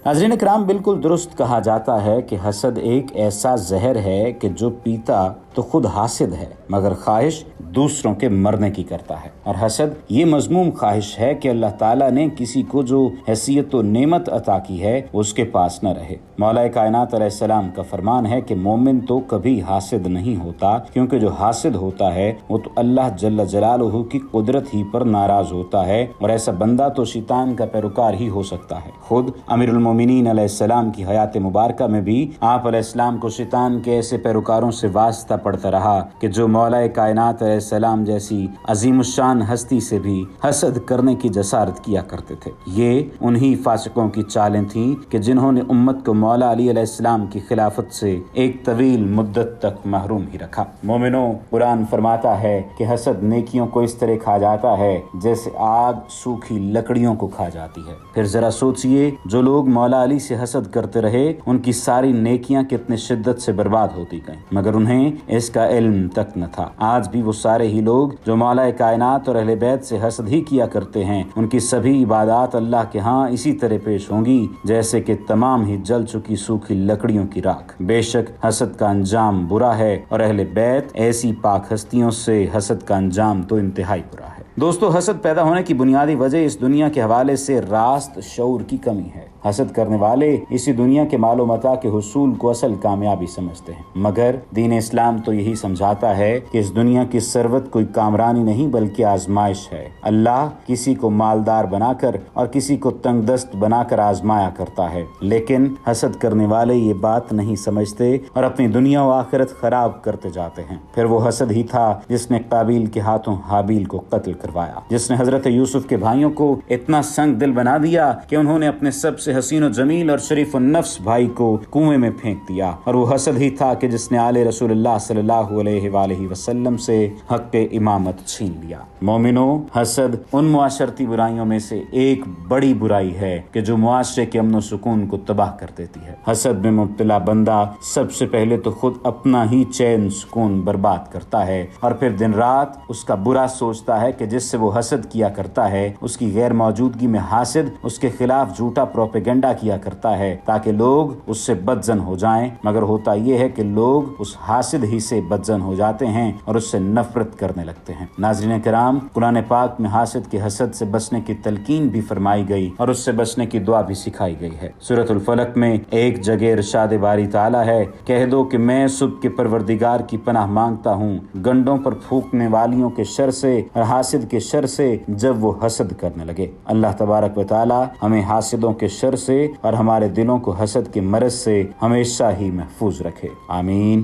ناظرین کرام، بالکل درست کہا جاتا ہے کہ حسد ایک ایسا زہر ہے کہ جو پیتا تو خود حاسد ہے مگر خواہش دوسروں کے مرنے کی کرتا ہے۔ اور حسد یہ مذموم خواہش ہے کہ اللہ تعالیٰ نے کسی کو جو حیثیت و نعمت عطا کی ہے اس کے پاس نہ رہے۔ مولا کائنات علیہ السلام کا فرمان ہے کہ مومن تو کبھی حاسد نہیں ہوتا، کیونکہ جو حاسد ہوتا ہے وہ تو اللہ جل جلالہ کی قدرت ہی پر ناراض ہوتا ہے، اور ایسا بندہ تو شیطان کا پیروکار ہی ہو سکتا ہے۔ خود امیر المومنین علیہ السلام کی حیات مبارکہ میں بھی آپ علیہ السلام کو شیطان کے ایسے پیروکاروں سے واسطہ پڑتا رہا کہ جو مولا کائنات علیہ السلام جیسی عظیم الشان ہستی سے بھی حسد کرنے کی جسارت کیا کرتے تھے۔ یہ انہی فاسقوں کی چالیں تھیں کہ جنہوں نے امت کو مولا علی علیہ السلام کی خلافت سے ایک طویل مدت تک محروم ہی رکھا۔ مومنوں، قرآن فرماتا ہے کہ حسد نیکیوں کو اس طرح کھا جاتا ہے جیسے آگ سوکھی لکڑیوں کو کھا جاتی ہے۔ پھر ذرا سوچئے، جو لوگ مولا علی سے حسد کرتے رہے ان کی ساری نیکیاں کتنے شدت سے برباد ہوتی گئیں، مگر انہیں اس کا علم تک نہ تھا۔ آج بھی وہ سارے ہی لوگ جو مولا کائنات اور اہل بیت سے حسد ہی کیا کرتے ہیں، ان کی سبھی عبادات اللہ کے ہاں اسی طرح پیش ہوں گی جیسے کہ تمام ہی جل چکی سوکھی لکڑیوں کی راکھ۔ بے شک حسد کا انجام برا ہے، اور اہل بیت ایسی پاک ہستیوں سے حسد کا انجام تو انتہائی برا ہے۔ دوستو، حسد پیدا ہونے کی بنیادی وجہ اس دنیا کے حوالے سے راست شعور کی کمی ہے۔ حسد کرنے والے اسی دنیا کے مال و متاع کے حصول کو اصل کامیابی سمجھتے ہیں، مگر دین اسلام تو یہی سمجھاتا ہے کہ اس دنیا کی ثروت کوئی کامرانی نہیں بلکہ آزمائش ہے۔ اللہ کسی کو مالدار بنا کر اور کسی کو تنگ دست بنا کر آزمایا کرتا ہے، لیکن حسد کرنے والے یہ بات نہیں سمجھتے اور اپنی دنیا و آخرت خراب کرتے جاتے ہیں۔ پھر وہ حسد ہی تھا جس نے قابیل کے ہاتھوں حابیل کو قتل کروایا، جس نے حضرت یوسف کے بھائیوں کو اتنا سنگ دل بنا دیا کہ انہوں نے اپنے سب سے حسین و جمیل اور شریف النفس بھائی کو کنویں میں پھینک دیا۔ اور وہ حسد ہی تھا کہ جس نے آل رسول اللہ صلی اللہ علیہ وآلہ وسلم سے حق امامت چھین لیا۔ مومنوں، حسد ان معاشرتی برائیوں میں سے ایک بڑی برائی ہے کہ جو معاشرے کے امن و سکون کو تباہ کر دیتی ہے۔ حسد میں مبتلا بندہ سب سے پہلے تو خود اپنا ہی چین سکون برباد کرتا ہے، اور پھر دن رات اس کا برا سوچتا ہے کہ جس سے وہ حسد کیا کرتا ہے اس کی غیر موجودگی میں حاسد اس کے خلاف جھوٹا پروپیگنڈا کیا کرتا ہے تاکہ لوگ اس سے بدظن ہو جائیں، مگر ہوتا یہ ہے کہ لوگ اس حاسد ہی سے بدظن ہو جاتے ہیں اور اس سے نفرت کرنے لگتے ہیں۔ ناظرین کرام، قرآن پاک میں حاسد کے حسد سے بچنے کی تلقین بھی فرمائی گئی اور اس سے بچنے کی دعا بھی سکھائی گئی ہے۔ سورۃ الفلق میں ایک جگہ ارشاد باری تعالیٰ ہے، کہہ دو کہ میں صبح کے پروردگار کی پناہ مانگتا ہوں گنڈوں پر پھونکنے والیوں کے شر سے اور حاسد کے شر سے جب وہ حسد کرنے لگے۔ اللہ تبارک و تعالیٰ ہمیں حاسدوں کے شر سے اور ہمارے دلوں کو حسد کے مرض سے ہمیشہ ہی محفوظ رکھے، آمین۔